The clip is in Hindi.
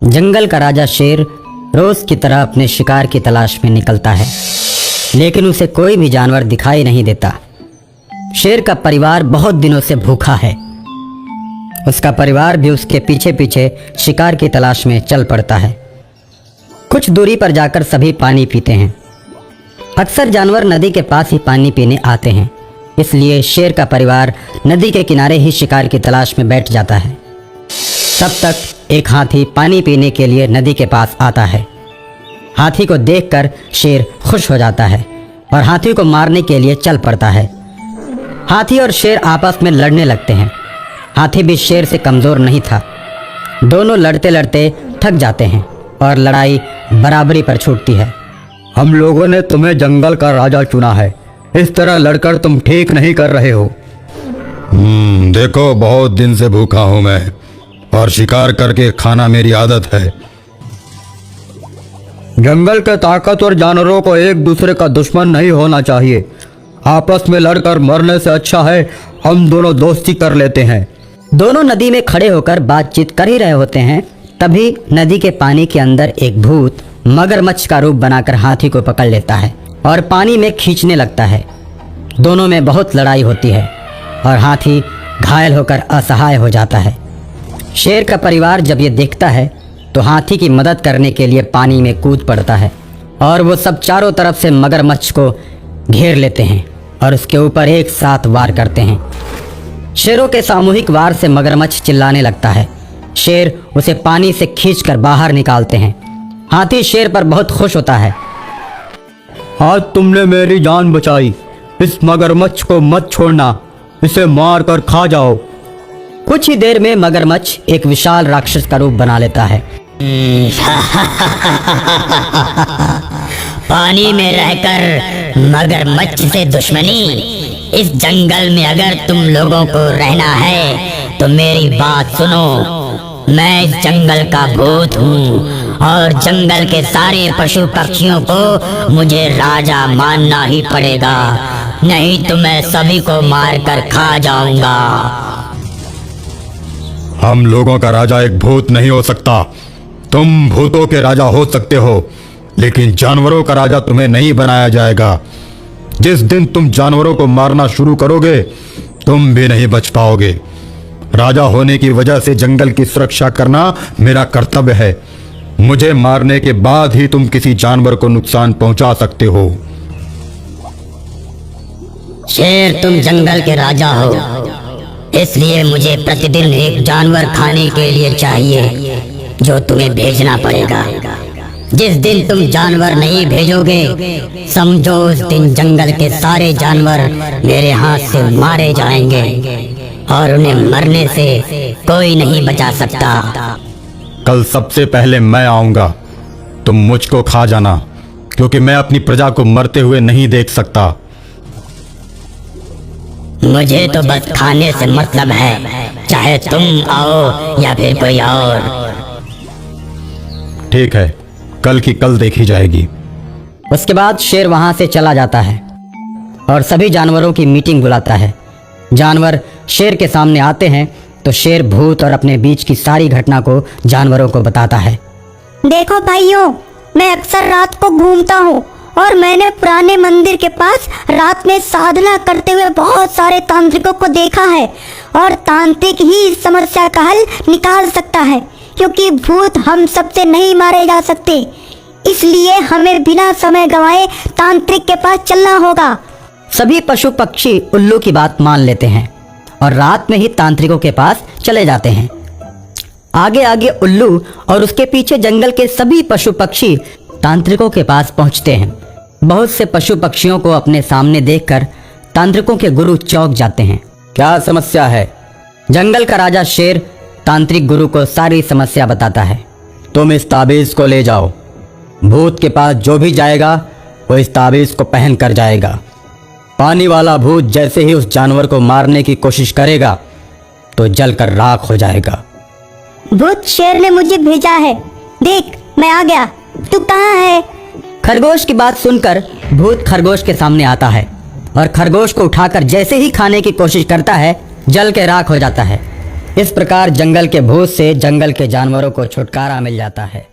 जंगल का राजा शेर रोज की तरह अपने शिकार की तलाश में निकलता है, लेकिन उसे कोई भी जानवर दिखाई नहीं देता। शेर का परिवार बहुत दिनों से भूखा है। उसका परिवार भी उसके पीछे पीछे शिकार की तलाश में चल पड़ता है। कुछ दूरी पर जाकर सभी पानी पीते हैं। अक्सर जानवर नदी के पास ही पानी पीने आते हैं, इसलिए शेर का परिवार नदी के किनारे ही शिकार की तलाश में बैठ जाता है। तब तक एक हाथी पानी पीने के लिए नदी के पास आता है। हाथी को देखकर शेर खुश हो जाता है और हाथी को मारने के लिए चल पड़ता है। हाथी और शेर आपस में लड़ने लगते हैं। हाथी भी शेर से कमज़ोर नहीं था। दोनों लड़ते लड़ते थक जाते हैं और लड़ाई बराबरी पर छूटती है। हम लोगों ने तुम्हें जंगल का राजा चुना है, इस तरह लड़कर तुम ठीक नहीं कर रहे हो। देखो, बहुत दिन से भूखा हूं मैं और शिकार करके खाना मेरी आदत है। जंगल के ताकतवर जानवरों को एक दूसरे का दुश्मन नहीं होना चाहिए। आपस में लड़कर मरने से अच्छा है हम दोनों दोस्ती कर लेते हैं। दोनों नदी में खड़े होकर बातचीत कर ही रहे होते हैं, तभी नदी के पानी के अंदर एक भूत मगरमच्छ का रूप बनाकर हाथी को पकड़ लेता है और पानी में खींचने लगता है। दोनों में बहुत लड़ाई होती है और हाथी घायल होकर असहाय हो जाता है। शेर का परिवार जब ये देखता है तो हाथी की मदद करने के लिए पानी में कूद पड़ता है और वो सब चारों तरफ से मगरमच्छ को घेर लेते हैं और उसके ऊपर एक साथ वार करते हैं। शेरों के सामूहिक वार से मगरमच्छ चिल्लाने लगता है। शेर उसे पानी से खींचकर बाहर निकालते हैं। हाथी शेर पर बहुत खुश होता है। आज तुमने मेरी जान बचाई, इस मगरमच्छ को मत छोड़ना, इसे मार कर खा जाओ। कुछ ही देर में मगरमच्छ एक विशाल राक्षस का रूप बना लेता है। पानी में रहकर मगरमच्छ से दुश्मनी। इस जंगल में अगर तुम लोगों को रहना है तो मेरी बात सुनो। मैं इस जंगल का भूत हूँ और जंगल के सारे पशु पक्षियों को मुझे राजा मानना ही पड़ेगा, नहीं तो मैं सभी को मार कर खा जाऊंगा। हम लोगों का राजा एक भूत नहीं हो सकता। तुम भूतों के राजा हो सकते हो, लेकिन जानवरों का राजा तुम्हें नहीं बनाया जाएगा। जिस दिन तुम जानवरों को मारना शुरू करोगे तुम भी नहीं बच पाओगे। राजा होने की वजह से जंगल की सुरक्षा करना मेरा कर्तव्य है। मुझे मारने के बाद ही तुम किसी जानवर को नुकसान पहुंचा सकते हो। शेर, तुम जंगल के राजा हो, इसलिए मुझे प्रतिदिन एक जानवर खाने के लिए चाहिए जो तुम्हें भेजना पड़ेगा। जिस दिन तुम जानवर नहीं भेजोगे समझो उस दिन जंगल के सारे जानवर मेरे हाथ से मारे जाएंगे और उन्हें मरने से कोई नहीं बचा सकता। कल सबसे पहले मैं आऊंगा, तुम मुझको खा जाना, क्योंकि मैं अपनी प्रजा को मरते हुए नहीं देख सकता। मुझे तो बस खाने से मतलब है, चाहे तुम आओ या फिर कोई और। ठीक है, कल की कल देखी जाएगी। उसके बाद शेर वहां से चला जाता है और सभी जानवरों की मीटिंग बुलाता है। जानवर शेर के सामने आते हैं तो शेर भूत और अपने बीच की सारी घटना को जानवरों को बताता है। देखो भाइयों, मैं अक्सर रात को घूमता हूँ और मैंने पुराने मंदिर के पास रात में साधना करते हुए बहुत सारे तांत्रिकों को देखा है और तांत्रिक ही इस समस्या का हल निकाल सकता है, क्योंकि भूत हम सबसे नहीं मारे जा सकते। इसलिए हमें बिना समय गंवाए तांत्रिक के पास चलना होगा। सभी पशु पक्षी उल्लू की बात मान लेते हैं और रात में ही तांत्रिकों के पास चले जाते हैं। आगे आगे उल्लू और उसके पीछे जंगल के सभी पशु पक्षी तांत्रिकों के पास पहुंचते हैं। बहुत से पशु पक्षियों को अपने सामने देखकर तांत्रिकों के गुरु चौंक जाते हैं। क्या समस्या है? जंगल का राजा शेर तांत्रिक गुरु को सारी समस्या बताता है। तुम इस ताबीज को ले जाओ। भूत के पास जो भी जाएगा वो इस ताबीज को पहन कर जाएगा। पानी वाला भूत जैसे ही उस जानवर को मारने की कोशिश करेगा तो जलकर राख हो जाएगा। भूत शेर ने मुझे भेजा है, देख मैं आ गया, तू कहाँ है? खरगोश की बात सुनकर भूत खरगोश के सामने आता है और खरगोश को उठाकर जैसे ही खाने की कोशिश करता है जल के राख हो जाता है। इस प्रकार जंगल के भूत से जंगल के जानवरों को छुटकारा मिल जाता है।